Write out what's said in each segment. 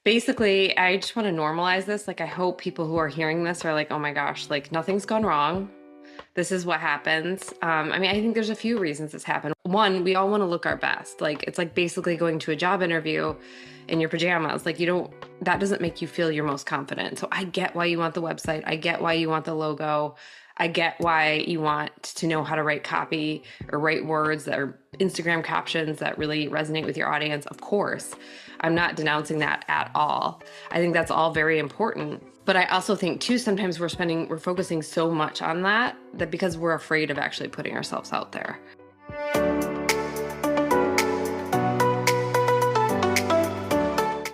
Basically, I just want to normalize this. Like, I hope people who are hearing this are like, oh my gosh, like nothing's gone wrong. This is what happens. I mean, I think there's a few reasons this happened. One, we all want to look our best. Like, it's like basically going to a job interview in your pajamas. Like, that doesn't make you feel your most confident. So I get why you want the website. I get why you want the logo. I get why you want to know how to write copy or write words that are Instagram captions that really resonate with your audience. Of course, I'm not denouncing that at all. I think that's all very important. But I also think too, sometimes we're focusing so much on that because we're afraid of actually putting ourselves out there.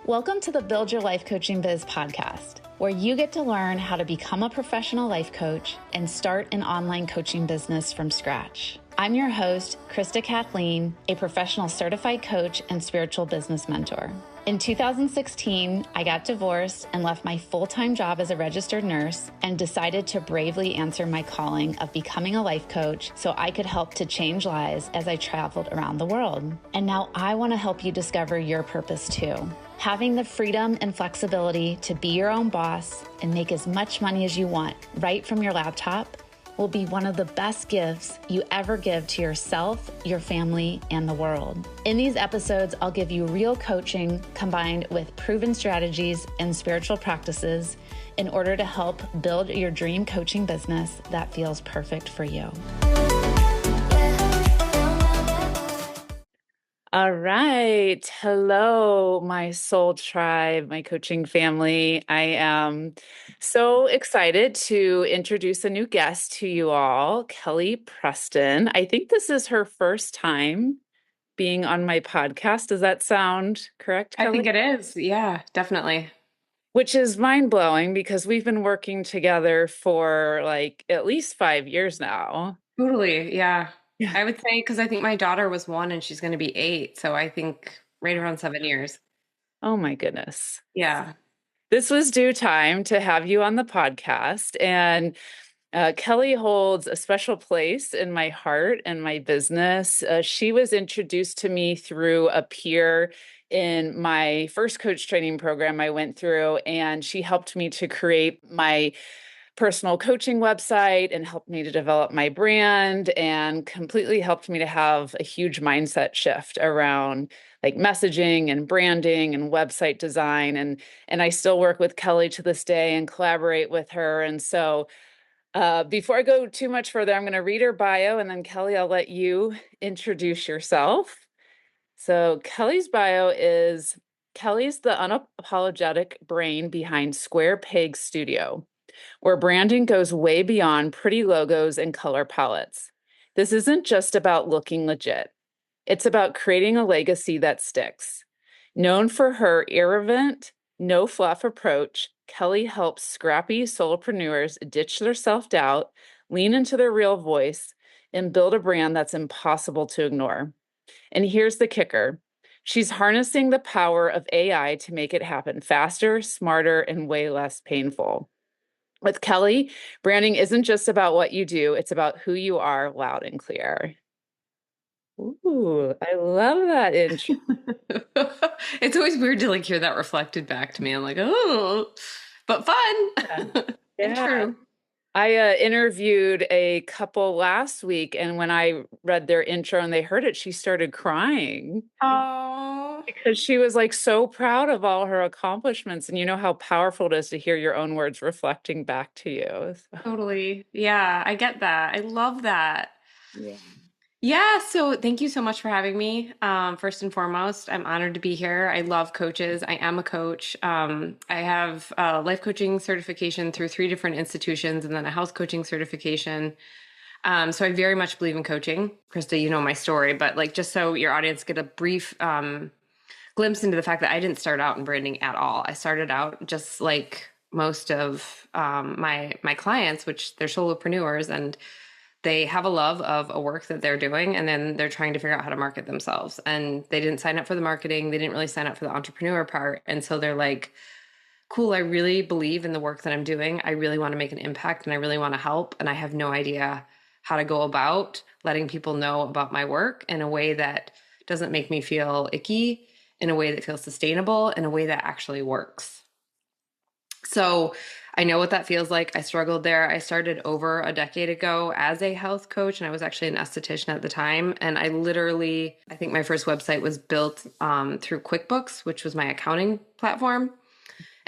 Welcome to the Build Your Life Coaching Biz podcast, where you get to learn how to become a professional life coach and start an online coaching business from scratch. I'm your host, Krista Kathleen, a professional certified coach and spiritual business mentor. In 2016, I got divorced and left my full-time job as a registered nurse and decided to bravely answer my calling of becoming a life coach so I could help to change lives as I traveled around the world. And now I want to help you discover your purpose too. Having the freedom and flexibility to be your own boss and make as much money as you want right from your laptop will be one of the best gifts you ever give to yourself, your family, and the world. In these episodes, I'll give you real coaching combined with proven strategies and spiritual practices in order to help build your dream coaching business that feels perfect for you. All right. Hello, my soul tribe, my coaching family. I am so excited to introduce a new guest to you all, Kelli Preston. I think this is her first time being on my podcast. Does that sound correct, Kelli? I think it is. Yeah, definitely. Which is mind-blowing because we've been working together for like at least 5 years now. Totally. Yeah. Yeah. I would say because I think my daughter was 1 and she's going to be 8. So I think right around 7 years. Oh my goodness. Yeah. This was due time to have you on the podcast. And Kelli holds a special place in my heart and my business. She was introduced to me through a peer in my first coach training program I went through, and she helped me to create my personal coaching website and helped me to develop my brand and completely helped me to have a huge mindset shift around like messaging and branding and website design. And I still work with Kelli to this day and collaborate with her. And so before I go too much further, I'm going to read her bio, and then Kelli, I'll let you introduce yourself. So Kelli's bio is Kelli's the unapologetic brain behind Square Peg Studio, where branding goes way beyond pretty logos and color palettes. This isn't just about looking legit. It's about creating a legacy that sticks. Known for her irreverent, no fluff approach, Kelli helps scrappy solopreneurs ditch their self-doubt, lean into their real voice, and build a brand that's impossible to ignore. And here's the kicker. She's harnessing the power of AI to make it happen faster, smarter, and way less painful. With Kelli, branding isn't just about what you do, it's about who you are loud and clear. Ooh, I love that intro. It's always weird to like hear that reflected back to me. I'm like, oh, but fun. Yeah. True. I interviewed a couple last week, and when I read their intro and they heard it, she started crying. Oh, Because she was like so proud of all her accomplishments. And you know how powerful it is to hear your own words reflecting back to you. So, totally. Yeah, I get that. I love that. yeah. Yeah, so thank you so much for having me. First and foremost, I'm honored to be here. I love coaches. I am a coach. I have a life coaching certification through 3 different institutions and then a health coaching certification. So I very much believe in coaching. Krista, you know my story, but like just so your audience get a brief glimpse into the fact that I didn't start out in branding at all. I started out just like most of my clients, which they're solopreneurs, and they have a love of a work that they're doing, and then they're trying to figure out how to market themselves. And they didn't sign up for the marketing. They didn't really sign up for the entrepreneur part. And so they're like, cool, I really believe in the work that I'm doing. I really want to make an impact and I really want to help. And I have no idea how to go about letting people know about my work in a way that doesn't make me feel icky in a way that feels sustainable, in a way that actually works. So I know what that feels like. I struggled there. I started over a decade ago as a health coach, and I was actually an esthetician at the time. And I think my first website was built through QuickBooks, which was my accounting platform.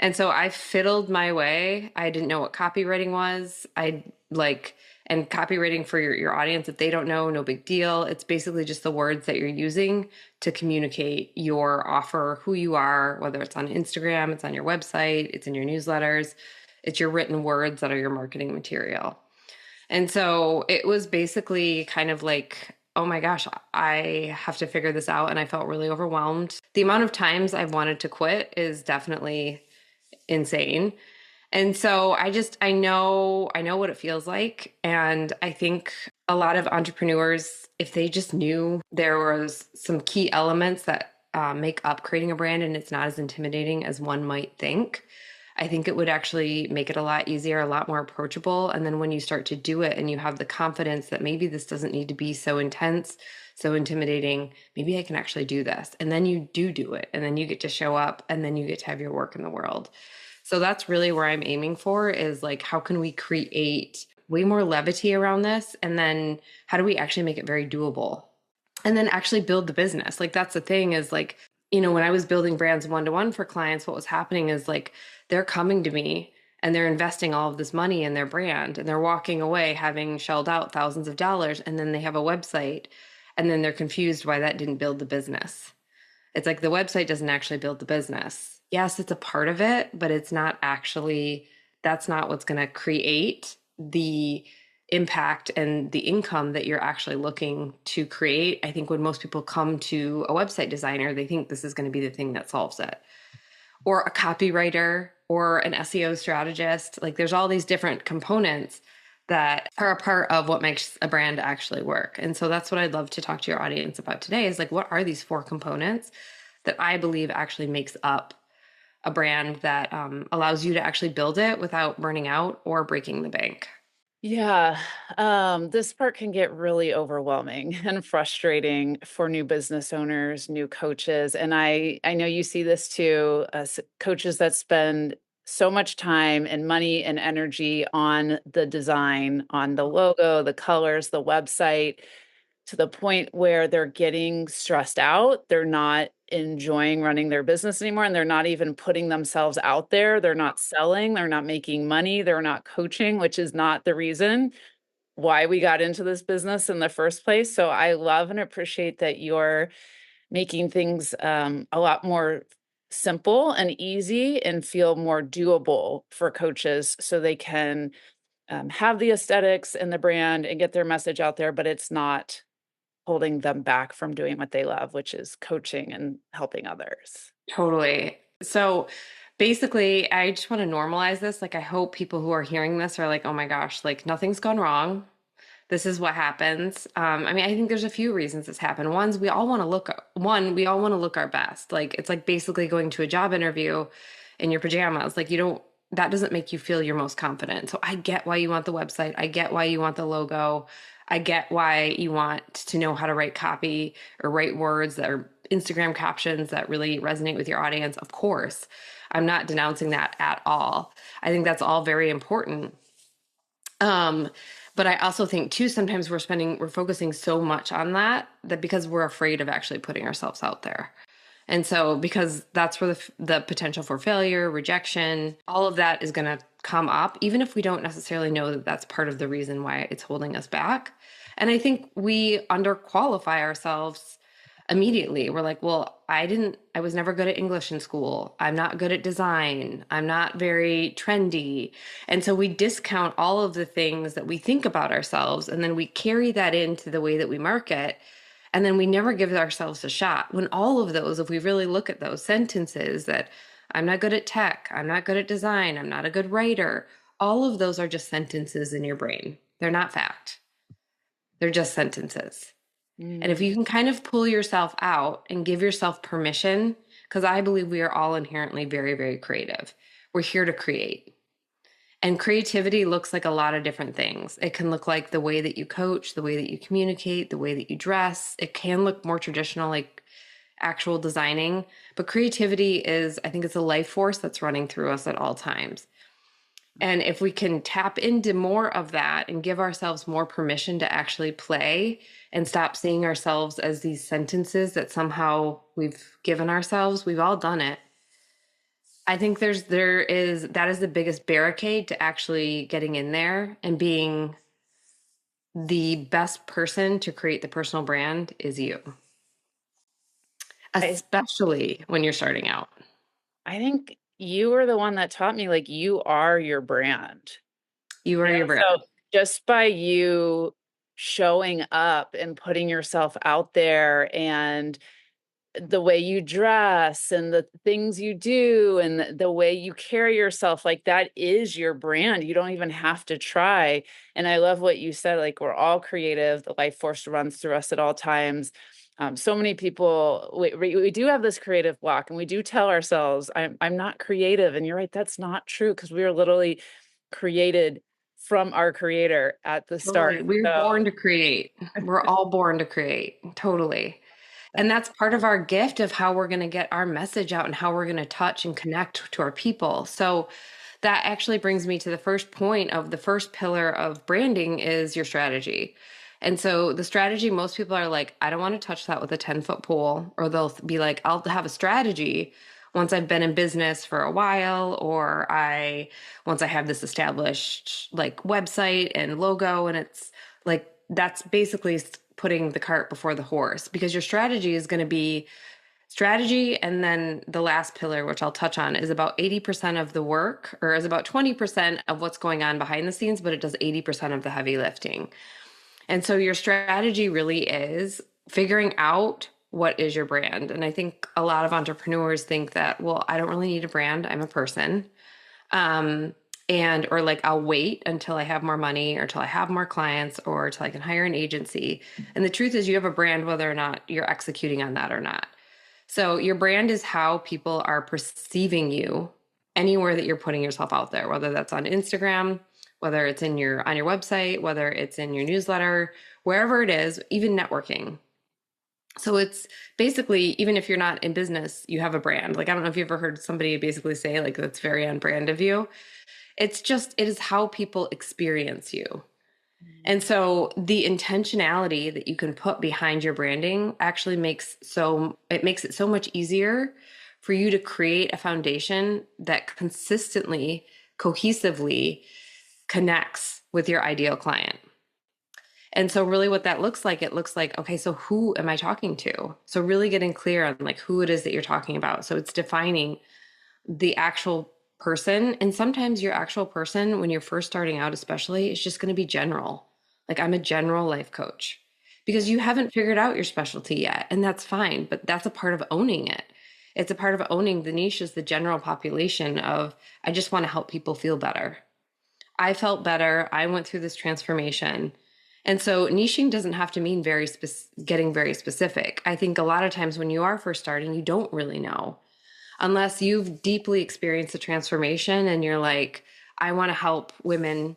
And so I fiddled my way. I didn't know what copywriting was. And copywriting for your audience, if they don't know, no big deal. It's basically just the words that you're using to communicate your offer, who you are, whether it's on Instagram, it's on your website, it's in your newsletters, it's your written words that are your marketing material. And so it was basically kind of like, oh my gosh, I have to figure this out. And I felt really overwhelmed. The amount of times I've wanted to quit is definitely insane. And so I know what it feels like. And I think a lot of entrepreneurs, if they just knew there was some key elements that make up creating a brand and it's not as intimidating as one might think, I think it would actually make it a lot easier, a lot more approachable. And then when you start to do it and you have the confidence that maybe this doesn't need to be so intense, so intimidating, maybe I can actually do this. And then you do it. And then you get to show up and then you get to have your work in the world. So that's really where I'm aiming for, is like, how can we create way more levity around this? And then how do we actually make it very doable? And then actually build the business. Like, that's the thing, is like, when I was building brands one-to-one for clients, what was happening is like, they're coming to me and they're investing all of this money in their brand and they're walking away having shelled out thousands of dollars. And then they have a website and then they're confused why that didn't build the business. It's like, the website doesn't actually build the business. Yes, it's a part of it, but it's not actually, that's not what's going to create the impact and the income that you're actually looking to create. I think when most people come to a website designer, they think this is going to be the thing that solves it. Or a copywriter or an SEO strategist. Like, there's all these different components that are a part of what makes a brand actually work. And so that's what I'd love to talk to your audience about today, is like, what are these 4 components that I believe actually makes up a brand that allows you to actually build it without burning out or breaking the bank? Yeah, this part can get really overwhelming and frustrating for new business owners, new coaches, and I know you see this too, as coaches that spend so much time and money and energy on the design, on the logo, the colors, the website, to the point where they're getting stressed out. They're not enjoying running their business anymore, and they're not even putting themselves out there. They're not selling, they're not making money, they're not coaching, which is not the reason why we got into this business in the first place. So I love and appreciate that you're making things a lot more simple and easy and feel more doable for coaches, so they can have the aesthetics and the brand and get their message out there, but it's not holding them back from doing what they love, which is coaching and helping others. Totally. So basically, I just want to normalize this. Like, I hope people who are hearing this are like, oh my gosh, like, nothing's gone wrong. This is what happens. I mean, I think there's a few reasons this happened. We all want to look our best. Like, it's like basically going to a job interview in your pajamas. Like, that doesn't make you feel your most confident. So I get why you want the website. I get why you want the logo. I get why you want to know how to write copy or write words that are Instagram captions that really resonate with your audience. Of course, I'm not denouncing that at all. I think that's all very important. But I also think too, sometimes we're focusing so much on that because we're afraid of actually putting ourselves out there. And so, because that's where the potential for failure, rejection, all of that is going to come up, even if we don't necessarily know that that's part of the reason why it's holding us back. And I think we underqualify ourselves immediately. We're like, well, I was never good at English in school. I'm not good at design. I'm not very trendy. And so we discount all of the things that we think about ourselves. And then we carry that into the way that we market. And then we never give ourselves a shot, when all of those, if we really look at those sentences, that I'm not good at tech, I'm not good at design, I'm not a good writer, all of those are just sentences in your brain. They're not fact. They're just sentences. And if you can kind of pull yourself out and give yourself permission, because I believe we are all inherently very, very creative. We're here to create. And creativity looks like a lot of different things. It can look like the way that you coach, the way that you communicate, the way that you dress. It can look more traditional, like actual designing. But creativity is, I think it's a life force that's running through us at all times. And if we can tap into more of that and give ourselves more permission to actually play and stop seeing ourselves as these sentences that somehow we've given ourselves, we've all done it. I think that is the biggest barricade to actually getting in there and being the best person to create the personal brand is you, I, especially when you're starting out. I think you were the one that taught me, like, you are your brand. You are your brand. So just by you showing up and putting yourself out there, and the way you dress and the things you do and the way you carry yourself, like, that is your brand. You don't even have to try. And I love what you said, like, we're all creative. The life force runs through us at all times. So many people, we do have this creative block, and we do tell ourselves, I'm not creative. And you're right, that's not true, because we are literally created from our creator at the start. Totally. We're So born to create. We're all born to create. Totally. And that's part of our gift of how we're going to get our message out and how we're going to touch and connect to our people. So that actually brings me to the first point of the first pillar of branding is your strategy. And so the strategy, most people are like, I don't want to touch that with a 10-foot pole, or they'll be like, I'll have a strategy once I've been in business for a while, or once I have this established like website and logo. And it's like, that's basically putting the cart before the horse, because your strategy is going to be strategy. And then the last pillar, which I'll touch on, is about 80% of the work, or is about 20% of what's going on behind the scenes, but it does 80% of the heavy lifting. And so your strategy really is figuring out what is your brand. And I think a lot of entrepreneurs think that, well, I don't really need a brand. I'm a person. Or like, I'll wait until I have more money, or till I have more clients, or till I can hire an agency. And the truth is, you have a brand whether or not you're executing on that or not. So your brand is how people are perceiving you anywhere that you're putting yourself out there, whether that's on Instagram, whether it's on your website, whether it's in your newsletter, wherever it is, even networking. So it's basically, even if you're not in business, you have a brand. Like, I don't know if you've ever heard somebody basically say, like, that's very on brand of you. It is how people experience you. And so the intentionality that you can put behind your branding actually makes it so much easier for you to create a foundation that consistently, cohesively connects with your ideal client. And so really what that looks like, it looks like, okay, so who am I talking to? So really getting clear on like who it is that you're talking about. So it's defining the actual person. And sometimes your actual person, when you're first starting out, especially, is just going to be general. Like, I'm a general life coach, because you haven't figured out your specialty yet. And that's fine, but that's a part of owning it. It's a part of owning the niche, is the general population of, I just want to help people feel better. I felt better. I went through this transformation. And so niching doesn't have to mean getting very specific. I think a lot of times when you are first starting, you don't really know, unless you've deeply experienced the transformation and you're like, I want to help women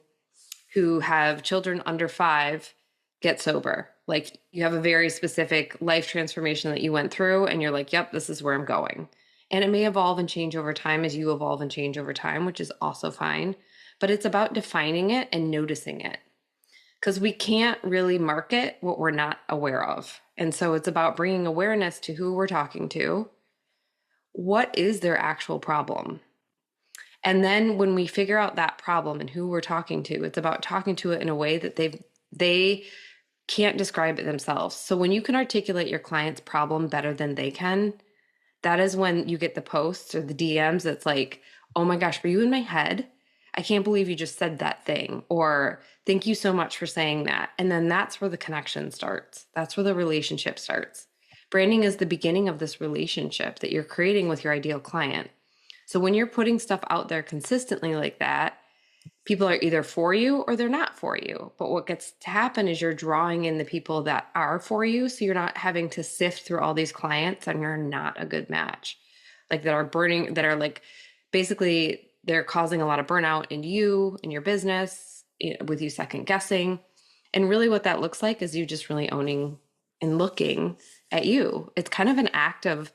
who have children under 5 get sober. Like, you have a very specific life transformation that you went through, and you're like, yep, this is where I'm going. And it may evolve and change over time as you evolve and change over time, which is also fine. But it's about defining it and noticing it, because we can't really market what we're not aware of. And so it's about bringing awareness to who we're talking to. What is their actual problem? And then when we figure out that problem and who we're talking to, it's about talking to it in a way that they can't describe it themselves. So when you can articulate your client's problem better than they can, that is when you get the posts or the DMs that's like, oh my gosh, were you in my head? I can't believe you just said that thing. Or thank you so much for saying that. And then that's where the connection starts. That's where the relationship starts. Branding is the beginning of this relationship that you're creating with your ideal client. So when you're putting stuff out there consistently like that, people are either for you or they're not for you. But what gets to happen is you're drawing in the people that are for you. So you're not having to sift through all these clients and you're not a good match. Like, that are like, basically they're causing a lot of burnout in you, in your business, with you second guessing. And really what that looks like is you just really owning and looking at you. It's kind of an act of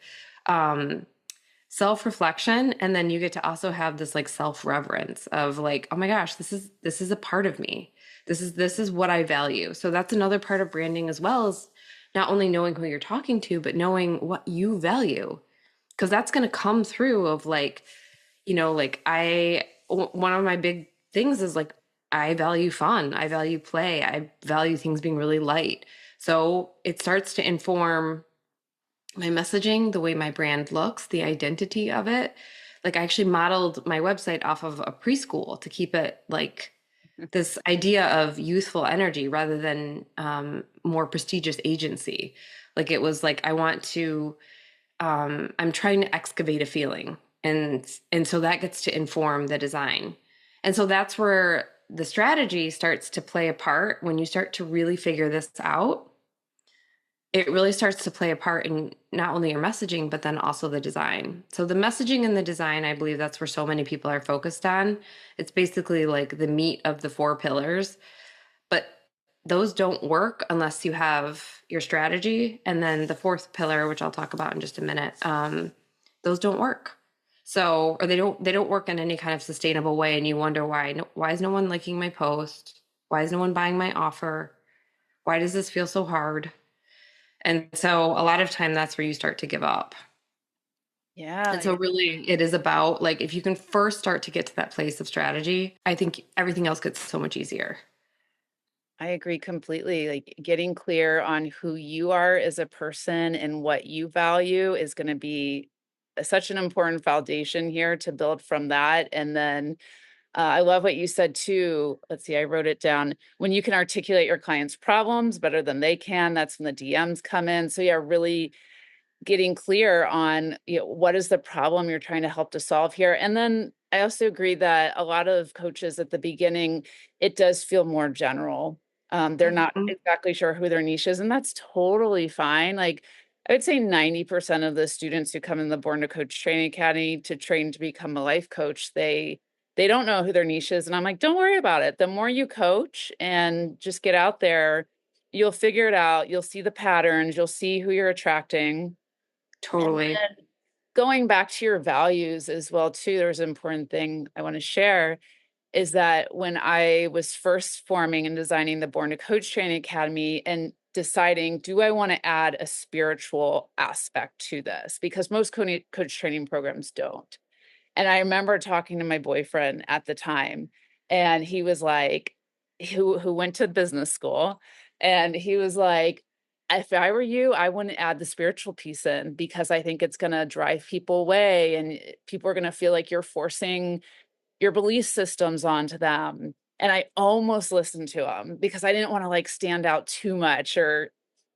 self-reflection, and then you get to also have this like self-reverence of like, oh my gosh, this is a part of me. This is what I value. So that's another part of branding as well, is not only knowing who you're talking to, but knowing what you value, because that's going to come through of like, like one of my big things is like, I value fun, I value play, I value things being really light. So it starts to inform my messaging, the way my brand looks, the identity of it. Like I actually modeled my website off of a preschool to keep it like this idea of youthful energy rather than more prestigious agency. Like it was like, I'm trying to excavate a feeling. And so that gets to inform the design. And so that's where the strategy starts to play a part. When you start to really figure this out, it really starts to play a part in not only your messaging, but then also the design. So the messaging and the design, I believe that's where so many people are focused on. It's basically like the meat of the four pillars, but those don't work unless you have your strategy. And then the fourth pillar, which I'll talk about in just a minute, those don't work. So, or they don't work in any kind of sustainable way. And you wonder why is no one liking my post? Why is no one buying my offer? Why does this feel so hard? And so a lot of time that's where you start to give up. And Yeah, so really it is about like, if you can first start to get to that place of strategy, I think everything else gets so much easier. I agree completely. Like getting clear on who you are as a person and what you value is going to be such an important foundation here to build from that. And then I love what you said too. Let's see, I wrote it down. When you can articulate your client's problems better than they can, that's when the DMs come in. So yeah, really getting clear on, what is the problem you're trying to help to solve here. And then I also agree that a lot of coaches at the beginning, it does feel more general. They're not Mhm. exactly sure who their niche is, and that's totally fine. Like I would say 90% of the students who come in the Born to Coach Training Academy to train to become a life coach, they don't know who their niche is. And I'm like, don't worry about it. The more you coach and just get out there, you'll figure it out. You'll see the patterns, you'll see who you're attracting. And Totally. then going back to your values as well too, there's an important thing I want to share is that when I was first forming and designing the Born to Coach Training Academy and deciding, do I want to add a spiritual aspect to this? Because most coach training programs don't. And I remember talking to my boyfriend at the time, and he was like, who went to business school, and he was like, if I were you, I wouldn't add the spiritual piece in because I think it's going to drive people away and people are going to feel like you're forcing your belief systems onto them. And I almost listened to him because I didn't want to like stand out too much or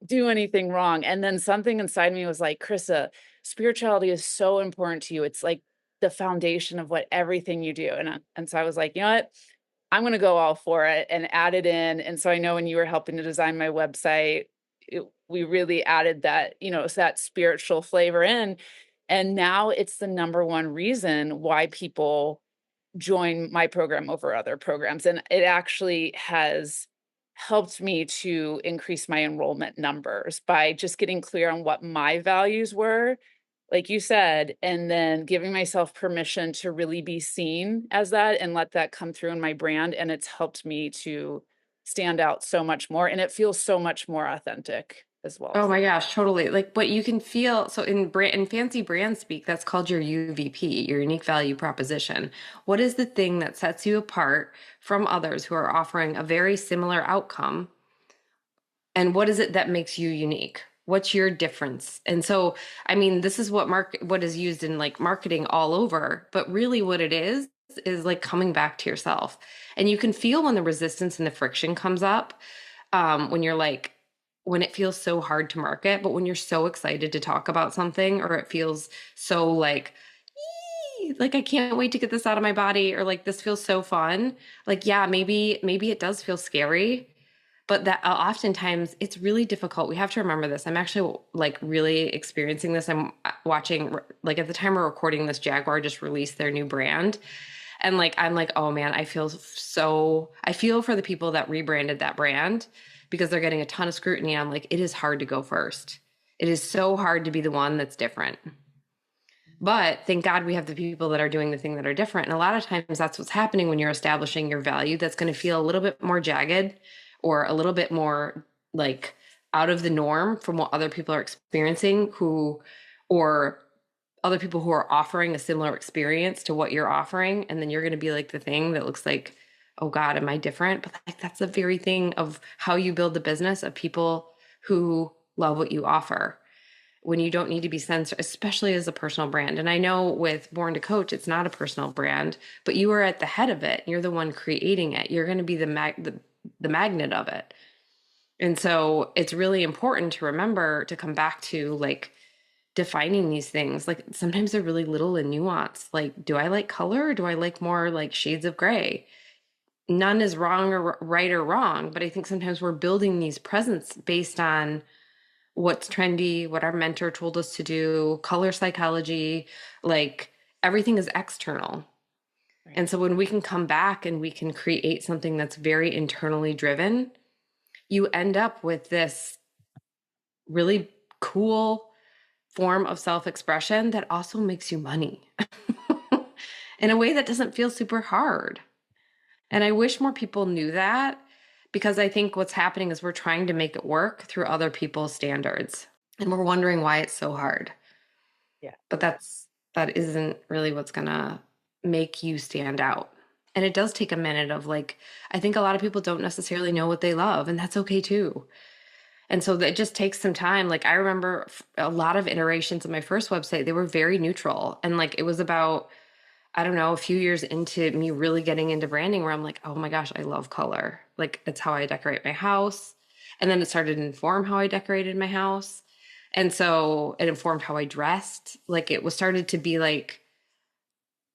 do anything wrong. And then something inside me was like, Krista, spirituality is so important to you. It's like the foundation of what everything you do. And so I was like, you know what? I'm going to go all for it and add it in. And so I know when you were helping to design my website, we really added that, it's that spiritual flavor in. And now it's the number one reason why people join my program over other programs. And it actually has helped me to increase my enrollment numbers by just getting clear on what my values were, like you said, and then giving myself permission to really be seen as that and let that come through in my brand. And it's helped me to stand out so much more. And it feels so much more authentic as well. Oh my gosh, totally. Like what you can feel. So in fancy brand speak, that's called your UVP, your unique value proposition. What is the thing that sets you apart from others who are offering a very similar outcome? And what is it that makes you unique? What's your difference? And so, I mean, this is what is used in like marketing all over, but really what it is like coming back to yourself. And you can feel when the resistance and the friction comes up, when you're like, when it feels so hard to market, but when you're so excited to talk about something, or it feels so like, "Yee, like I can't wait to get this out of my body," or like this feels so fun. Like, yeah, maybe it does feel scary, but that oftentimes it's really difficult. We have to remember this. I'm actually like really experiencing this. I'm watching, like at the time we're recording this, Jaguar just released their new brand. And like, I'm like, oh man, I feel for the people that rebranded that brand because they're getting a ton of scrutiny. I'm like, it is hard to go first. It is so hard to be the one that's different. But thank God we have the people that are doing the thing that are different. And a lot of times that's what's happening when you're establishing your value. That's going to feel a little bit more jagged or a little bit more like out of the norm from what other people are experiencing or other people who are offering a similar experience to what you're offering. And then you're going to be like the thing that looks like, oh God, am I different? But like, that's the very thing of how you build the business of people who love what you offer when you don't need to be censored, especially as a personal brand. And I know with Born to Coach, it's not a personal brand, but you are at the head of it. You're the one creating it. You're going to be the magnet of it. And so it's really important to remember to come back to like defining these things. Like sometimes they're really little and nuanced. Like, do I like color or do I like more like shades of gray? None is wrong or right or wrong, but I think sometimes we're building these presents based on what's trendy, what our mentor told us to do, color psychology, like everything is external. Right. And so when we can come back and we can create something that's very internally driven, you end up with this really cool form of self-expression that also makes you money in a way that doesn't feel super hard. And I wish more people knew that because I think what's happening is we're trying to make it work through other people's standards. And we're wondering why it's so hard. Yeah. But that isn't really what's gonna make you stand out. And it does take a minute of like, I think a lot of people don't necessarily know what they love, and that's okay too. And so it just takes some time. Like I remember a lot of iterations of my first website, they were very neutral. And like it was about, I don't know, a few years into me really getting into branding where I'm like, oh my gosh, I love color. Like it's how I decorate my house. And then it started to inform how I decorated my house. And so it informed how I dressed. Like it was started to be like,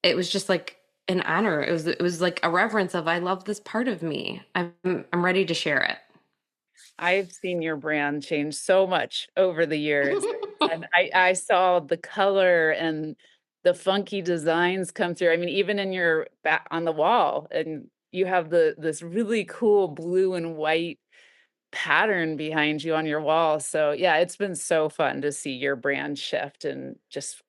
it was just like an honor. It was like a reverence of I love this part of me. I'm ready to share it. I've seen your brand change so much over the years. And I saw the color and the funky designs come through. I mean, even in your back on the wall, and you have this really cool blue and white pattern behind you on your wall. So yeah, it's been so fun to see your brand shift and just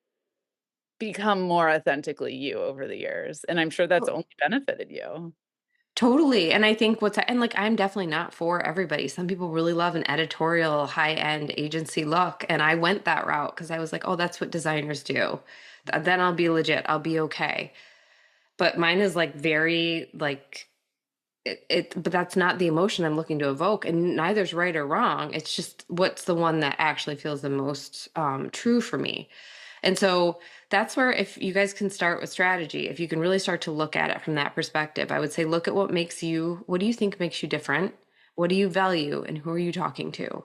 become more authentically you over the years. And I'm sure that's only benefited you. Totally. And I think and like, I'm definitely not for everybody. Some people really love an editorial, high end agency look. And I went that route because I was like, oh, that's what designers do. Then I'll be legit. I'll be okay. But mine is like very like, but that's not the emotion I'm looking to evoke. And neither's right or wrong. It's just what's the one that actually feels the most true for me. And so that's where if you guys can start with strategy, if you can really start to look at it from that perspective, I would say look at what do you think makes you different? What do you value and who are you talking to?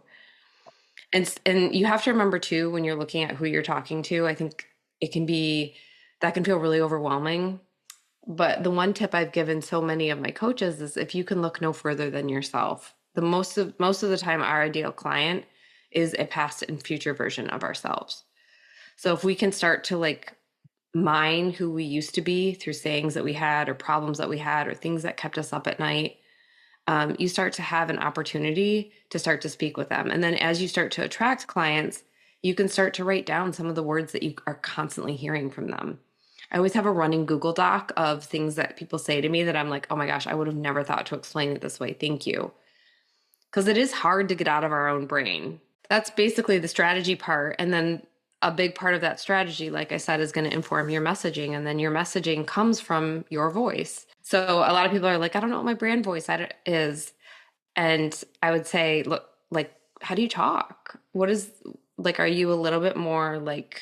And you have to remember too, when you're looking at who you're talking to, I think that can feel really overwhelming. But the one tip I've given so many of my coaches is if you can look no further than yourself. The most of the time our ideal client is a past and future version of ourselves. So if we can start to like mine who we used to be through sayings that we had or problems that we had or things that kept us up at night, you start to have an opportunity to start to speak with them. And then as you start to attract clients, you can start to write down some of the words that you are constantly hearing from them. I always have a running Google Doc of things that people say to me that I'm like, oh my gosh, I would have never thought to explain it this way. Thank you. Because it is hard to get out of our own brain. That's basically the strategy part. And then a big part of that strategy, like I said, is going to inform your messaging. And then your messaging comes from your voice. So a lot of people are like, I don't know what my brand voice is. And I would say, look, like, how do you talk? What is like, are you a little bit more like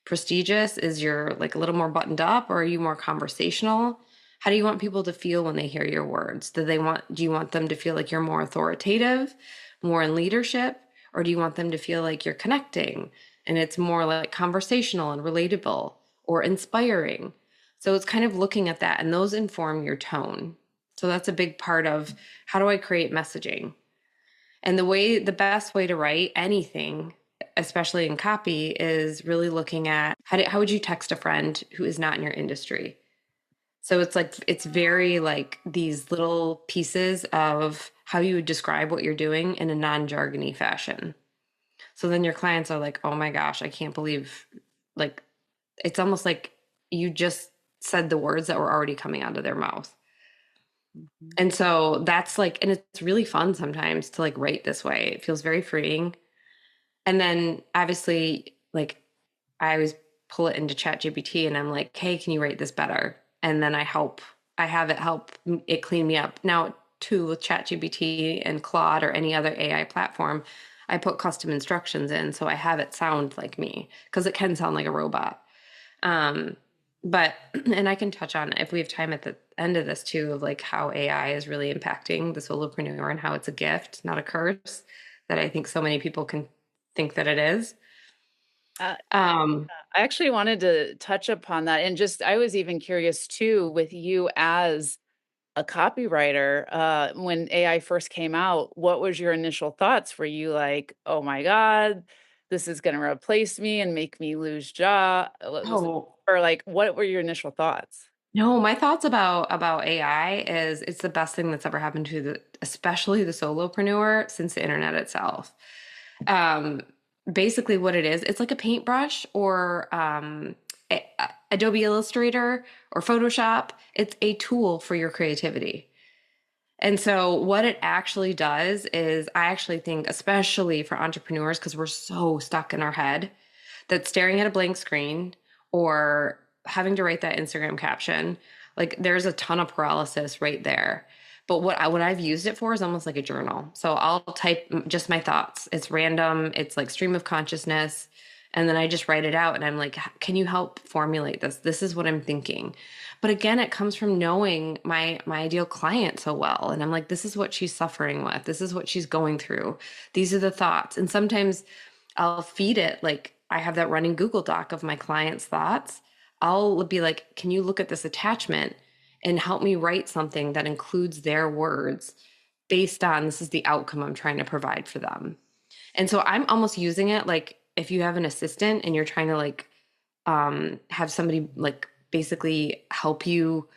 prestigious? Is your like a little more buttoned up or are you more conversational? How do you want people to feel when they hear your words? Do you want them to feel like you're more authoritative, more in leadership? Or do you want them to feel like you're connecting and it's more like conversational and relatable or inspiring? So it's kind of looking at that and those inform your tone. So that's a big part of how do I create messaging? And the best way to write anything, especially in copy, is really looking at how would you text a friend who is not in your industry? So it's like, it's very like these little pieces of how you would describe what you're doing in a non-jargony fashion. So then your clients are like, oh my gosh, I can't believe, like, it's almost like you just said the words that were already coming out of their mouth. Mhm. And so that's like, and it's really fun sometimes to like write this way. It feels very freeing. And then obviously, like, I always pull it into ChatGPT and I'm like, hey, can you write this better? And then I have it help it clean me up. Now, too, with ChatGPT and Claude or any other AI platform, I put custom instructions in. So I have it sound like me because it can sound like a robot. Um, but, and I can touch on if we have time at the end of this too, of like how AI is really impacting the solopreneur and how it's a gift, not a curse, that I think so many people can think that it is. Uh, Um, I actually wanted to touch upon that, and just I was even curious too with you as a copywriter, when AI first came out, what was your initial thoughts? Were you like, "Oh my god, this is gonna replace me and make me lose job?" Was it, oh, or like, what were your initial thoughts? no, my thoughts about AI is it's the best thing that's ever happened to especially the solopreneur since the internet itself. Um, Basically, what it is, it's like a paintbrush or Adobe Illustrator or Photoshop. It's a tool for your creativity. And so, what it actually does is, I actually think, especially for entrepreneurs, because we're so stuck in our head, that staring at a blank screen or having to write that Instagram caption, like there's a ton of paralysis right there. But what I've used it for is almost like a journal. So I'll type just my thoughts. It's random. It's like stream of consciousness. And then I just write it out and I'm like, can you help formulate this? This is what I'm thinking. But again, it comes from knowing my ideal client so well. And I'm like, this is what she's suffering with. This is what she's going through. These are the thoughts. And sometimes I'll feed it, like I have that running Google Doc of my clients' thoughts. I'll be like, can you look at this attachment and help me write something that includes their words based on this is the outcome I'm trying to provide for them. And so I'm almost using it like if you have an assistant and you're trying to like have somebody like basically help you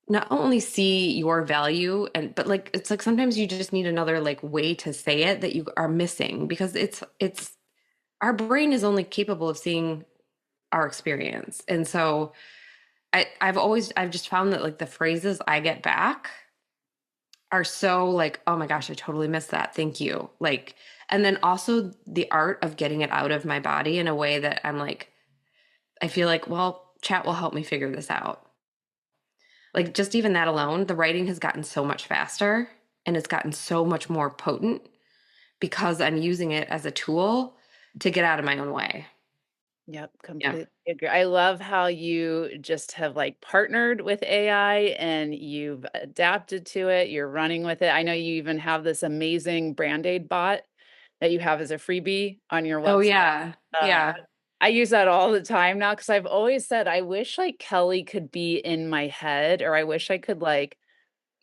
not only see your value and but like it's like sometimes you just need another like way to say it that you are missing because it's our brain is only capable of seeing our experience. And so I've just found that like the phrases I get back are so like, oh my gosh, I totally missed that. Thank you. Like, and then also the art of getting it out of my body in a way that I'm like, I feel like, well, chat will help me figure this out. Like just even that alone, the writing has gotten so much faster and it's gotten so much more potent because I'm using it as a tool to get out of my own way. Yep, Yeah. completely agree. I love how you just have like partnered with AI and you've adapted to it. You're running with it. I know you even have this amazing brand aid bot that you have as a freebie on your Oh website. yeah. Uh, Yeah. I use that all the time now because I've always said, I wish like Kelly could be in my head, or I wish I could like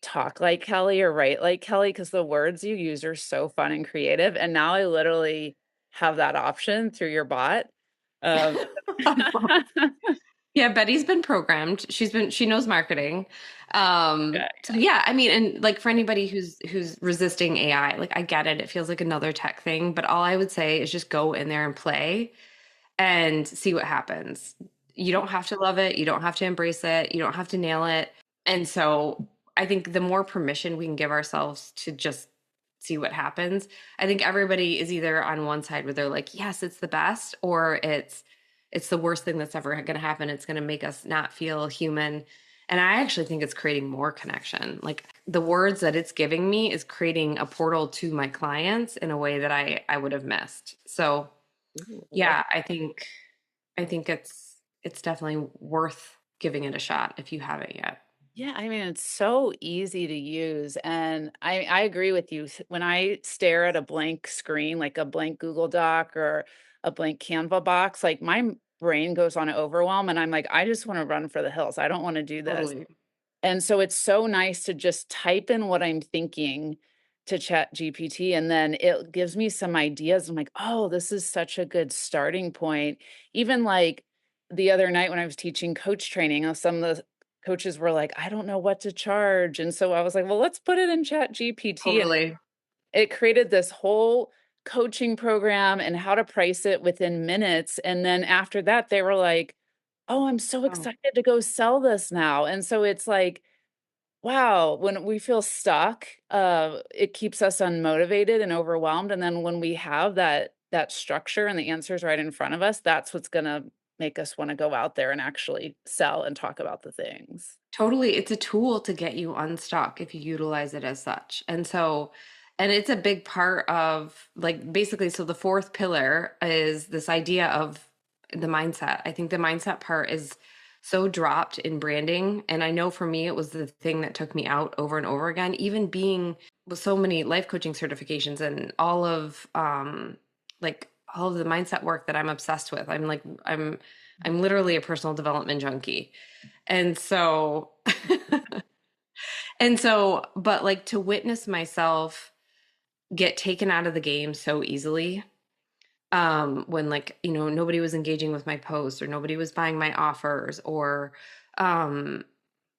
talk like Kelly or write like Kelly because the words you use are so fun and creative. And now I literally have that option through your bot. Um, Yeah, Betty's been programmed. She knows marketing. yeah, So yeah, I mean, and like for anybody who's resisting AI, like I get it. It feels like another tech thing, but all I would say is just go in there and play and see what happens. You don't have to love it, you don't have to embrace it, you don't have to nail it. And so I think the more permission we can give ourselves to just see what happens, I think everybody is either on one side where they're like, yes, it's the best, or it's the worst thing that's ever going to happen. It's going to make us not feel human. And I actually think it's creating more connection. Like the words that it's giving me is creating a portal to my clients in a way that I would have missed. So Ooh, I love. yeah, I think it's definitely worth giving it a shot if you haven't yet. Yeah, I mean, it's so easy to use, and I agree with you. When I stare at a blank screen, like a blank Google Doc or a blank Canva box, like my brain goes on overwhelm, and I'm like, I just want to run for the hills. I don't want to do this. Totally. And so it's so nice to just type in what I'm thinking to Chat GPT, and then it gives me some ideas. I'm like, oh, this is such a good starting point. Even like the other night when I was teaching coach training, some of the coaches were like, I don't know what to charge. And so I was like, well, let's put it in Chat GPT. And Totally. it created this whole coaching program and how to price it within minutes. And then after that, they were like, oh, I'm so Oh, excited to go sell this now. And so it's like, wow, when we feel stuck, it keeps us unmotivated and overwhelmed. And then when we have that structure and the answers right in front of us, that's what's gonna make us want to go out there and actually sell and talk about the things. totally. It's a tool to get you unstuck if you utilize it as such. And it's a big part of like basically, so the fourth pillar is this idea of the mindset. I think the mindset part is so dropped in branding. And I know for me, it was the thing that took me out over and over again, even being with so many life coaching certifications and like all of the mindset work that I'm obsessed with. I'm literally a personal development junkie. And so, but like to witness myself get taken out of the game so easily, when like, nobody was engaging with my posts or nobody was buying my offers or, um,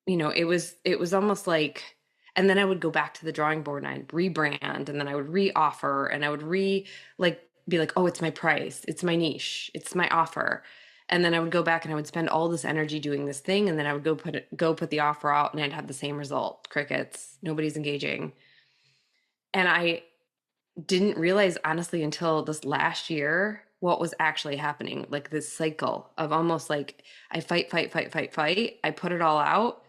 it was almost like, and then I would go back to the drawing board and I'd rebrand and then I would re-offer and I would be like, oh, it's my price, it's my niche, it's my offer. And then I would go back and I would spend all this energy doing this thing. And then I would go put the offer out and I'd have the same result. Crickets, nobody's engaging. And I didn't realize honestly until this last year what was actually happening. Like this cycle of almost like I fight. I put it all out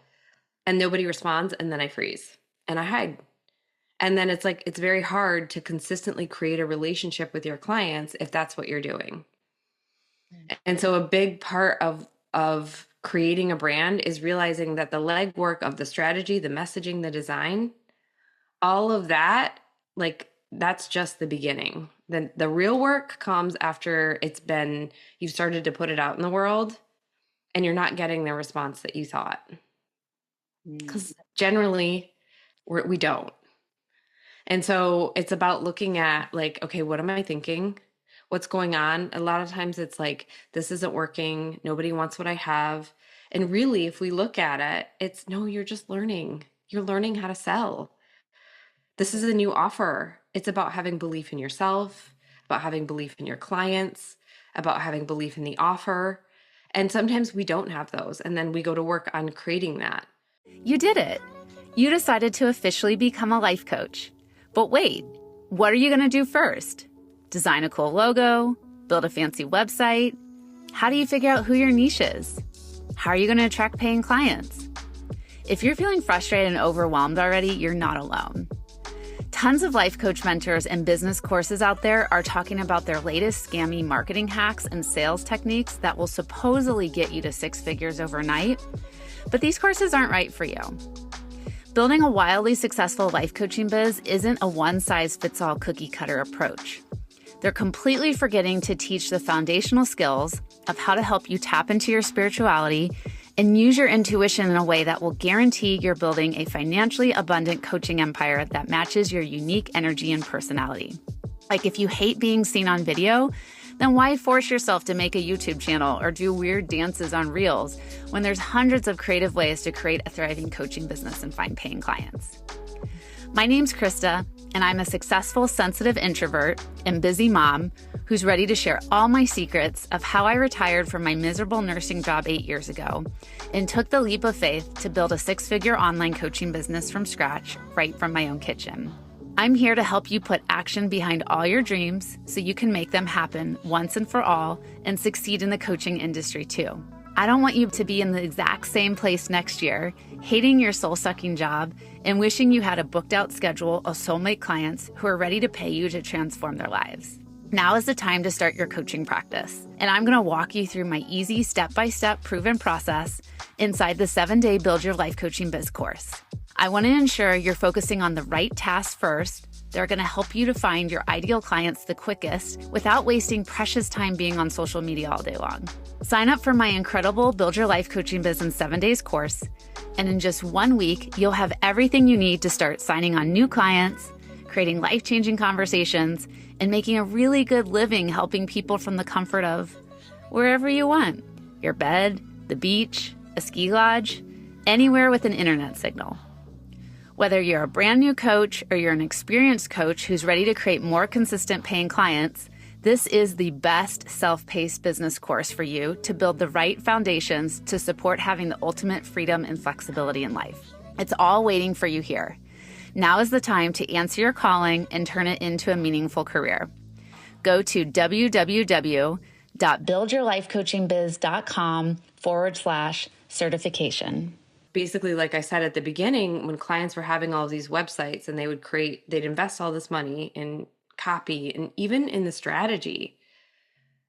and nobody responds. And then I freeze and I hide. And then it's like, it's very hard to consistently create a relationship with your clients if that's what you're doing. And so a big part of creating a brand is realizing that the legwork of the strategy, the messaging, the design, all of that, like that's just the beginning. Then the real work comes after you've started to put it out in the world and you're not getting the response that you thought. Because generally we don't. And so it's about looking at like, okay, what am I thinking? What's going on? A lot of times it's like, this isn't working. Nobody wants what I have. And really, if we look at it, it's no, you're just learning. You're learning how to sell. This is a new offer. It's about having belief in yourself, about having belief in your clients, about having belief in the offer. And sometimes we don't have those. And then we go to work on creating that. You did it. You decided to officially become a life coach. But wait, what are you going to do first? Design a cool logo, build a fancy website. How do you figure out who your niche is? How are you going to attract paying clients? If you're feeling frustrated and overwhelmed already, you're not alone. Tons of life coach mentors and business courses out there are talking about their latest scammy marketing hacks and sales techniques that will supposedly get you to six figures overnight. But these courses aren't right for you. Building a wildly successful life coaching biz isn't a one-size-fits-all cookie-cutter approach. They're completely forgetting to teach the foundational skills of how to help you tap into your spirituality and use your intuition in a way that will guarantee you're building a financially abundant coaching empire that matches your unique energy and personality. Like if you hate being seen on video, then why force yourself to make a YouTube channel or do weird dances on Reels when there's hundreds of creative ways to create a thriving coaching business and find paying clients? My name's Krista, and I'm a successful, sensitive introvert and busy mom who's ready to share all my secrets of how I retired from my miserable nursing job 8 years ago and took the leap of faith to build a six-figure online coaching business from scratch right from my own kitchen. I'm here to help you put action behind all your dreams so you can make them happen once and for all and succeed in the coaching industry too. I don't want you to be in the exact same place next year, hating your soul-sucking job and wishing you had a booked-out schedule of soulmate clients who are ready to pay you to transform their lives. Now is the time to start your coaching practice, and I'm going to walk you through my easy step-by-step proven process inside the 7-day Build Your Life Coaching Biz course. I want to ensure you're focusing on the right tasks first. They're going to help you to find your ideal clients the quickest without wasting precious time being on social media all day long. Sign up for my incredible Build Your Life Coaching Biz in 7 days course, and in just 1 week, you'll have everything you need to start signing on new clients, creating life-changing conversations, and making a really good living helping people from the comfort of wherever you want. Your bed, the beach, a ski lodge, anywhere with an internet signal. Whether you're a brand new coach or you're an experienced coach who's ready to create more consistent paying clients, this is the best self-paced business course for you to build the right foundations to support having the ultimate freedom and flexibility in life. It's all waiting for you here. Now is the time to answer your calling and turn it into a meaningful career. Go to www.buildyourlifecoachingbiz.com/certification. Basically, like I said at the beginning, when clients were having all of these websites and they'd invest all this money in copy and even in the strategy,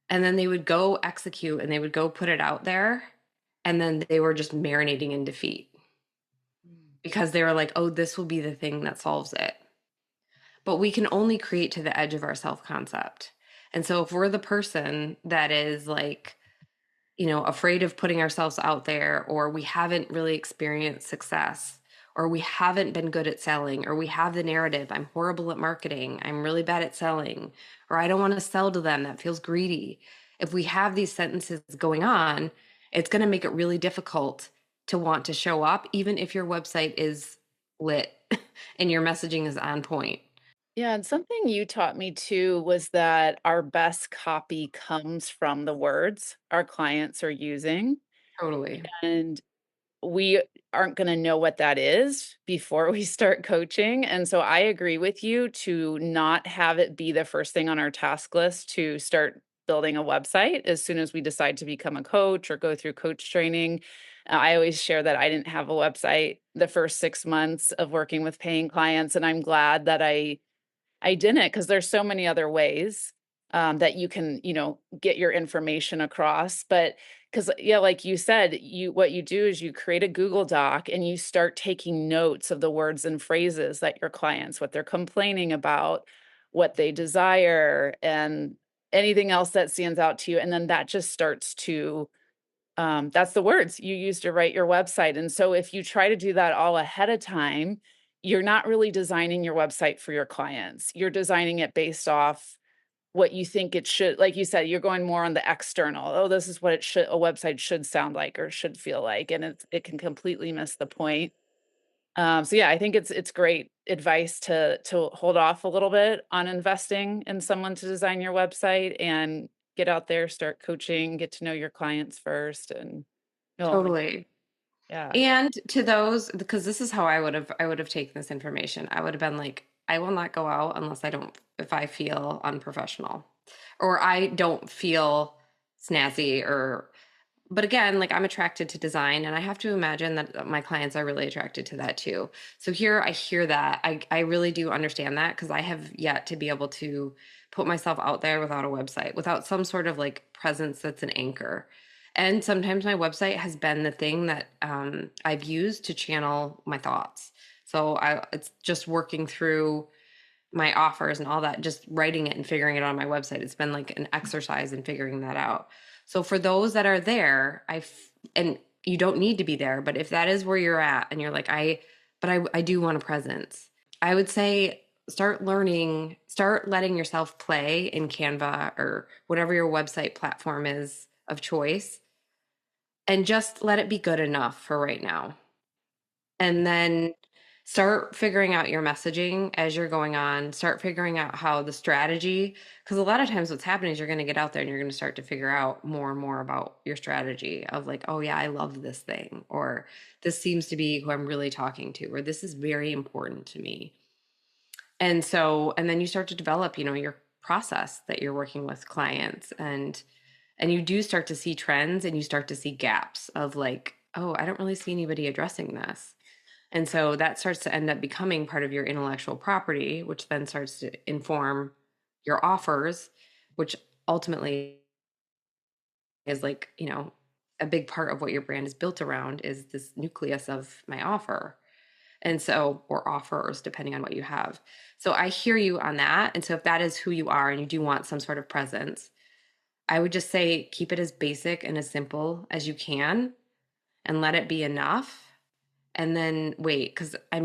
and then they would go execute and they would go put it out there, and then they were just marinating in defeat because they were like, oh, this will be the thing that solves it. But we can only create to the edge of our self-concept. And so if we're the person that is like, afraid of putting ourselves out there, or we haven't really experienced success, or we haven't been good at selling, or we have the narrative, I'm horrible at marketing, I'm really bad at selling, or I don't want to sell to them, that feels greedy. If we have these sentences going on, it's going to make it really difficult to want to show up, even if your website is lit and your messaging is on point. Yeah, and something you taught me too was that our best copy comes from the words our clients are using. Totally. And we aren't going to know what that is before we start coaching. And so I agree with you to not have it be the first thing on our task list to start building a website as soon as we decide to become a coach or go through coach training. I always share that I didn't have a website the first 6 months of working with paying clients. And I'm glad that I didn't, because there's so many other ways that you can, get your information across. But because, yeah, like you said, what you do is you create a Google Doc and you start taking notes of the words and phrases that your clients, what they're complaining about, what they desire, and anything else that stands out to you. And then that just starts to, that's the words you use to write your website. And so if you try to do that all ahead of time, you're not really designing your website for your clients. You're designing it based off what you think it should, like you said, you're going more on the external. Oh, this is what a website should sound like or should feel like, and it can completely miss the point. So yeah, I think it's great advice to hold off a little bit on investing in someone to design your website and get out there, start coaching, get to know your clients first, and Totally. yeah. And to those, because this is how I would have taken this information. I would have been like, I will not go out unless if I feel unprofessional or I don't feel snazzy, but again, like I'm attracted to design, and I have to imagine that my clients are really attracted to that too. So here I hear that. I really do understand that, because I have yet to be able to put myself out there without a website, without some sort of like presence that's an anchor. And sometimes my website has been the thing that I've used to channel my thoughts. So it's just working through my offers and all that, just writing it and figuring it on my website. It's been like an exercise in figuring that out. So for those that are there, and you don't need to be there, but if that is where you're at and you're like, I do want a presence, I would say start letting yourself play in Canva or whatever your website platform is of choice, and just let it be good enough for right now. And then start figuring out your messaging as you're going on. Start figuring out how the strategy, because a lot of times what's happening is you're going to get out there and you're going to start to figure out more and more about your strategy of like, oh yeah, I love this thing, or this seems to be who I'm really talking to, or this is very important to me. And then you start to develop, your process that you're working with clients, and you do start to see trends, and you start to see gaps of like, oh, I don't really see anybody addressing this. And so that starts to end up becoming part of your intellectual property, which then starts to inform your offers, which ultimately is like, a big part of what your brand is built around is this nucleus of my offer. And so, or offers, depending on what you have. So I hear you on that. And so if that is who you are and you do want some sort of presence, I would just say keep it as basic and as simple as you can and let it be enough. And then wait, because I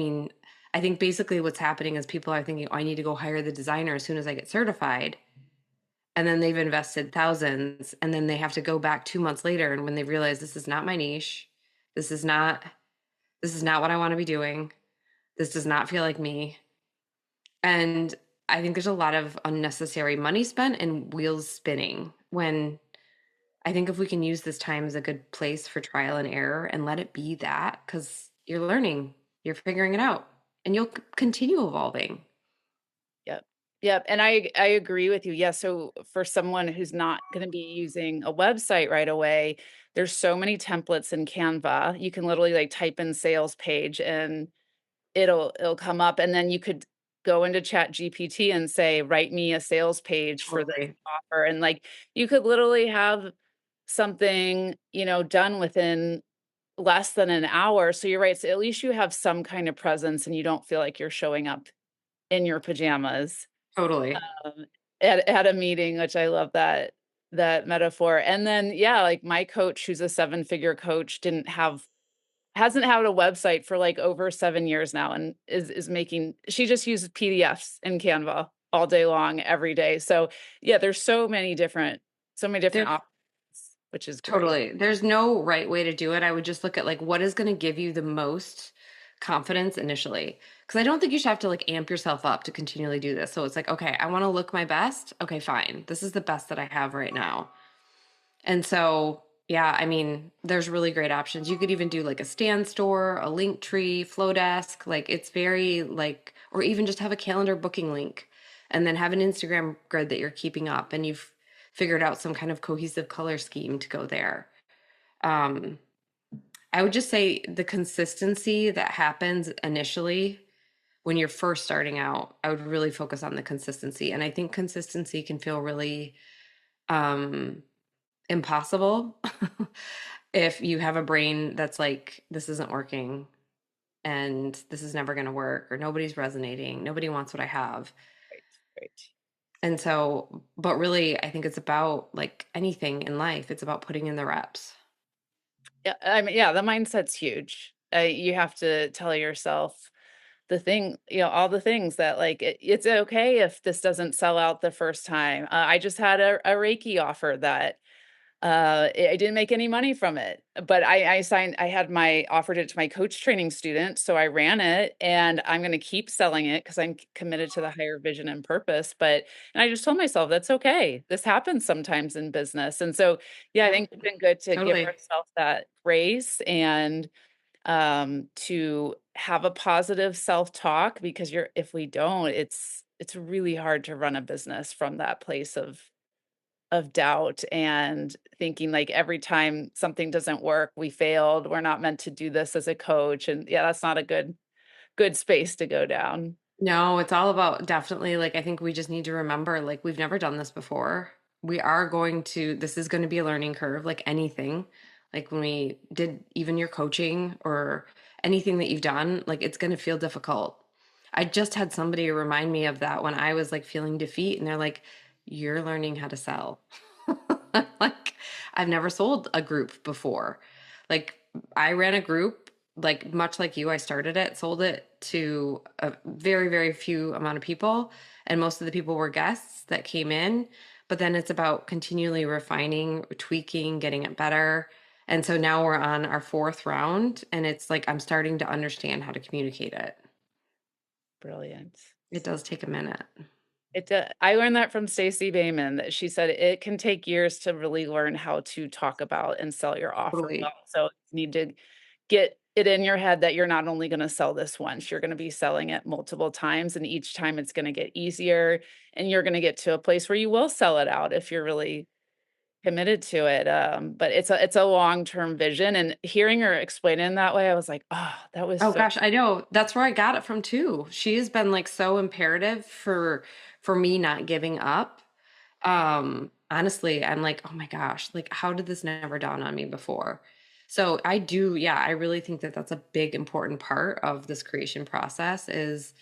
think basically what's happening is people are thinking, oh, I need to go hire the designer as soon as I get certified. And then they've invested thousands, and then they have to go back 2 months later. And when they realize this is not my niche, this is not what I want to be doing, This does not feel like me. And I think there's a lot of unnecessary money spent and wheels spinning when I think if we can use this time as a good place for trial and error and let it be that, because you're learning, you're figuring it out, and you'll continue evolving. Yep. Yep. And I agree with you. Yeah. So for someone who's not going to be using a website right away, there's so many templates in Canva. You can literally like type in sales page and it'll come up, and then you could go into Chat GPT and say, write me a sales page for this Totally. offer. And like you could literally have something, done within less than an hour. So you're right. So at least you have some kind of presence and you don't feel like you're showing up in your pajamas Totally. um, at a meeting, which I love that metaphor. And then yeah, like my coach, who's a seven-figure coach, hasn't had a website for like over 7 years now, and is making she just uses PDFs in Canva all day long every day. So yeah, there's so many different There, options, which is great. totally. There's no right way to do it. I would just look at like what is going to give you the most confidence initially. Because I don't think you should have to like amp yourself up to continually do this. So it's like, okay, I want to look my best. Okay, fine. This is the best that I have right now. And so, yeah, I mean, there's really great options. You could even do like a stand store, a link tree, Flowdesk. Like it's very like, or even just have a calendar booking link and then have an Instagram grid that you're keeping up and you've figured out some kind of cohesive color scheme to go there. Um, I would just say the consistency that happens initially when you're first starting out, I would really focus on the consistency. And I think consistency can feel really um impossible if you have a brain that's like, this isn't working and this is never going to work or nobody's resonating. Nobody wants what I have. Right, right. And so, but really, I think it's about like anything in life, it's about putting in the reps. Yeah, I mean, yeah, the mindset's huge. You have to tell yourself all the things that like it's okay if this doesn't sell out the first time. I just had a Reiki offer that I didn't make any money from it, but I offered it to my coach training student. So I ran it and I'm going to keep selling it because I'm committed to the higher vision and purpose. And I just told myself that's okay. This happens sometimes in business. And so, yeah, I Yeah, think it's been good to give totally. ourselves that grace and to have a positive self-talk because if we don't, it's really hard to run a business from that place of doubt and thinking like every time something doesn't work, we failed. We're not meant to do this as a coach. And yeah, that's not a good space to go down. No, it's all about definitely like, I think we just need to remember like, we've never done this before. This is going to be a learning curve, like anything. Like when we did even your coaching or anything that you've done, like it's going to feel difficult. I just had somebody remind me of that when I was like feeling defeat, and they're like, you're learning how to sell. Like, I've never sold a group before. Like, I ran a group, like, much like you, I started it, sold it to a very, very few amount of people. And most of the people were guests that came in. But then it's about continually refining, tweaking, getting it better. And so now we're on our fourth round, and it's like I'm starting to understand how to communicate it. Brilliant. It does take a minute. I learned that from Stacey Bayman, that she said it can take years to really learn how to talk about and sell your offer well. Totally. So you need to get it in your head that you're not only going to sell this once, you're going to be selling it multiple times, and each time it's going to get easier, and you're going to get to a place where you will sell it out if you're really committed to it. But it's a long-term vision, and hearing her explain it in that way, I was like, oh, that was Oh so gosh, I know. That's where I got it from too. She has been like so imperative for me not giving up. Honestly, I'm like, oh my gosh, like how did this never dawn on me before? So I do, yeah, I really think that that's a big important part of this creation process is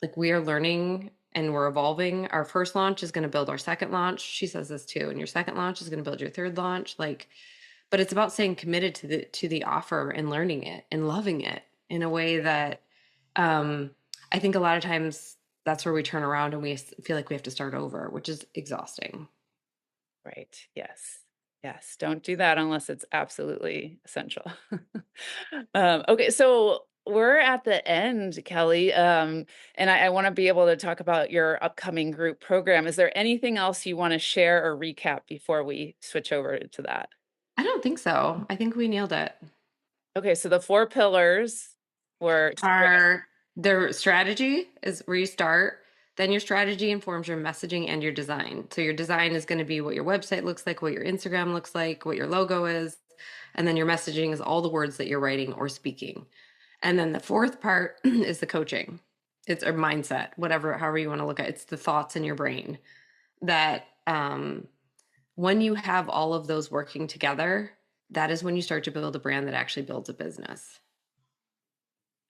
like we are learning and we're evolving. Our first launch is going to build our second launch. She says this too. And your second launch is going to build your third launch. Like, but it's about staying committed to the offer and learning it and loving it in a way that I think a lot of times that's where we turn around and we feel like we have to start over, which is exhausting. right. Yes. Yes. Don't do that unless it's absolutely essential. Okay. So we're at the end, Kelli. And I want to be able to talk about your upcoming group program. Is there anything else you want to share or recap before we switch over to that? I don't think so. I think we nailed it. Okay, so the 4 pillars were Their strategy is where you start. Then your strategy informs your messaging and your design. So your design is going to be what your website looks like, what your Instagram looks like, what your logo is. And then your messaging is all the words that you're writing or speaking. And then the fourth part is the coaching. It's a mindset, however you want to look at it. It's the thoughts in your brain that when you have all of those working together, that is when you start to build a brand that actually builds a business.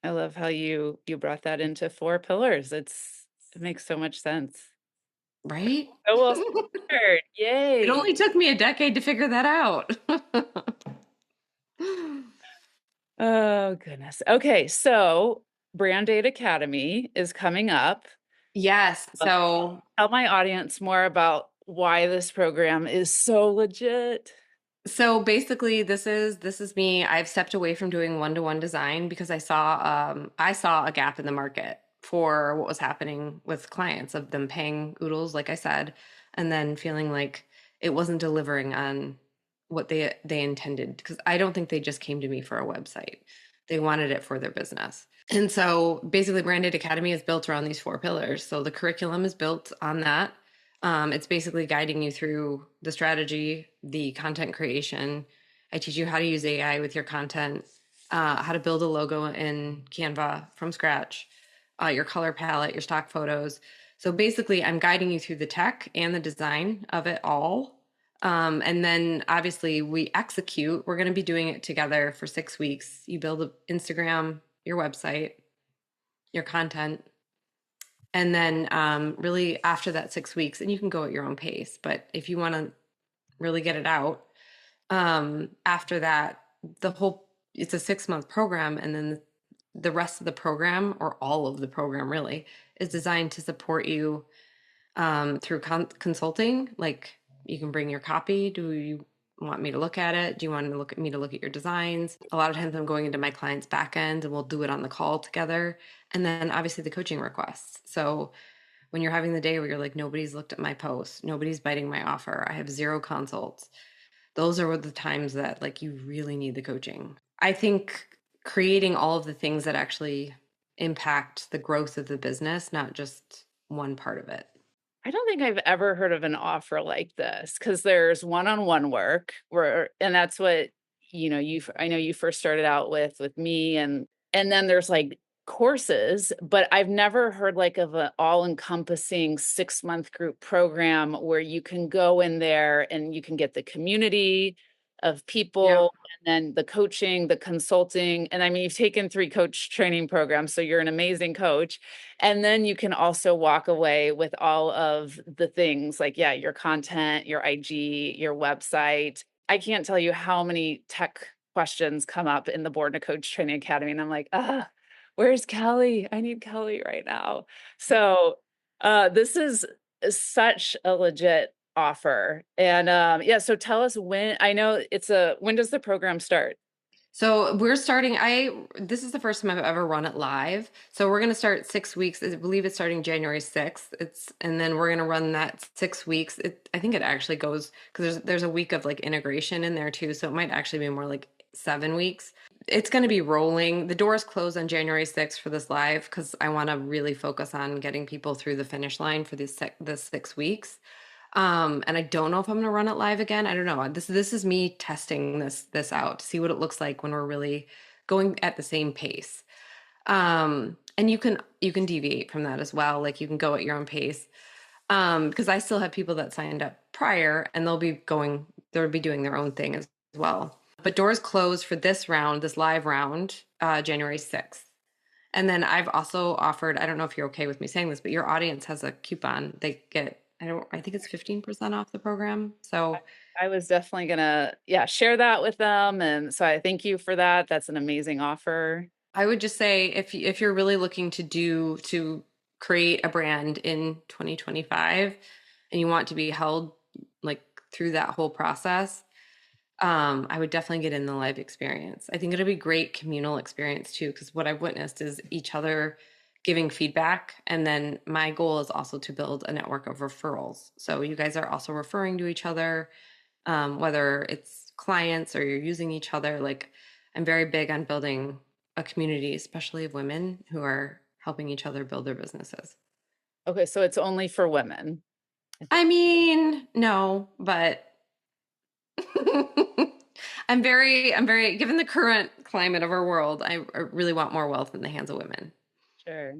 I love how you brought that into 4 pillars. It makes so much sense. Right? So well shared. Yay. It only took me a decade to figure that out. Oh, goodness. Okay, so Brand Date Academy is coming up. Yes. So Tell my audience more about why this program is so legit. So basically, this is me. I've stepped away from doing one-to-one design because I saw a gap in the market for what was happening with clients, of them paying oodles, like I said, and then feeling like it wasn't delivering on what they intended. Because I don't think they just came to me for a website; they wanted it for their business. And so basically, Branded Academy is built around these 4 pillars. So the curriculum is built on that. It's basically guiding you through the strategy, the content creation. I teach you how to use AI with your content, how to build a logo in Canva from scratch, your color palette, your stock photos. So basically, I'm guiding you through the tech and the design of it all. And then obviously we execute. We're going to be doing it together for 6 weeks. You build an Instagram, your website, your content. And then really after that 6 weeks, and you can go at your own pace, but if you want to really get it out, after that, it's a 6-month program. And then the rest of the program, or all of the program really, is designed to support you through consulting. Like, you can bring your copy. Do you want me to look at it? Do you want me to look at your designs? A lot of times I'm going into my client's back end and we'll do it on the call together. And then obviously the coaching requests. So when you're having the day where you're like, nobody's looked at my post, nobody's biting my offer, I have 0 consults, those are the times that like you really need the coaching. I think creating all of the things that actually impact the growth of the business, not just one part of it. I don't think I've ever heard of an offer like this, because there's one-on-one work and that's what, I know you first started out with me, and then there's like courses, but I've never heard like of an all-encompassing 6-month group program where you can go in there and you can get the community of people, and then the coaching, the consulting. And I mean, you've taken 3 coach training programs, so you're an amazing coach. And then you can also walk away with all of the things like, your content, your IG, your website. I can't tell you how many tech questions come up in the Board and Coach Training Academy. And I'm like, where's Kelli? I need Kelli right now. So this is such a legit offer. And so tell us when does the program start? So we're starting, this is the first time I've ever run it live. So we're going to start 6 weeks. I believe it's starting January 6th. And then we're going to run that 6 weeks. I think it actually goes, because there's a week of like integration in there too. So it might actually be more like 7 weeks. It's going to be rolling. The doors close on January 6th for this live, because I want to really focus on getting people through the finish line for this 6 weeks. And I don't know if I'm going to run it live again. I don't know. This is me testing this out to see what it looks like when we're really going at the same pace. And you can deviate from that as well. Like, you can go at your own pace. Because I still have people that signed up prior, and they'll be doing their own thing as well. But doors close for this live round, January 6th. And then I've also offered, I don't know if you're okay with me saying this, but your audience has a coupon. They get, I think it's 15% off the program. So I was definitely gonna, share that with them. And so I thank you for that. That's an amazing offer. I would just say, if you're really looking to create a brand in 2025 and you want to be held like through that whole process, I would definitely get in the live experience. I think it'll be great communal experience too, because what I've witnessed is each other giving feedback. And then my goal is also to build a network of referrals. So you guys are also referring to each other, whether it's clients or you're using each other. Like, I'm very big on building a community, especially of women who are helping each other build their businesses. Okay, so it's only for women. I mean, no, but I'm very, given the current climate of our world, I really want more wealth in the hands of women. Sure.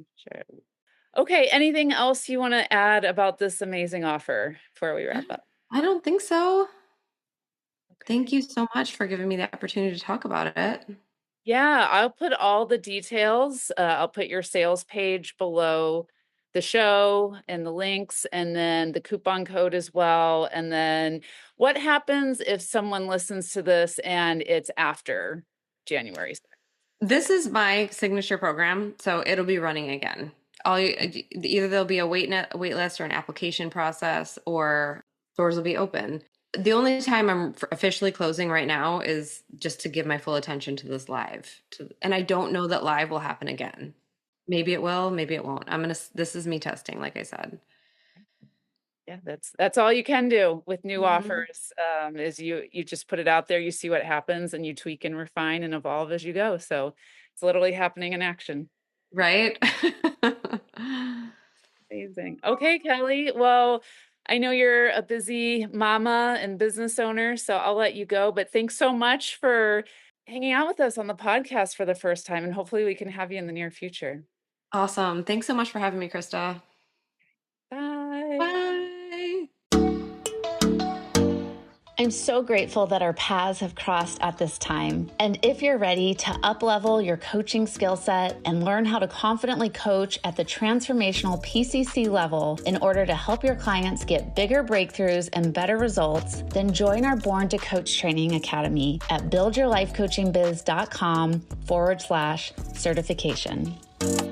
Okay, anything else you want to add about this amazing offer before we wrap up? I don't think so. Okay. Thank you so much for giving me the opportunity to talk about it. Yeah, I'll put all the details. I'll put your sales page below the show and the links, and then the coupon code as well. And then what happens if someone listens to this and it's after January 6th? This is my signature program, so it'll be running again. Either there'll be a wait list or an application process, or doors will be open. The only time I'm officially closing right now is just to give my full attention to this live. And I don't know that live will happen again. Maybe it will, maybe it won't. This is me testing, like I said. Yeah, that's all you can do with new offers, is you just put it out there, you see what happens, and you tweak and refine and evolve as you go. So it's literally happening in action. Right? Amazing. Okay, Kelli. Well, I know you're a busy mama and business owner, so I'll let you go. But thanks so much for hanging out with us on the podcast for the first time, and hopefully we can have you in the near future. Awesome. Thanks so much for having me, Krista. Bye. Bye. I'm so grateful that our paths have crossed at this time. And if you're ready to up-level your coaching skill set and learn how to confidently coach at the transformational PCC level in order to help your clients get bigger breakthroughs and better results, then join our Born to Coach Training Academy at buildyourlifecoachingbiz.com/certification.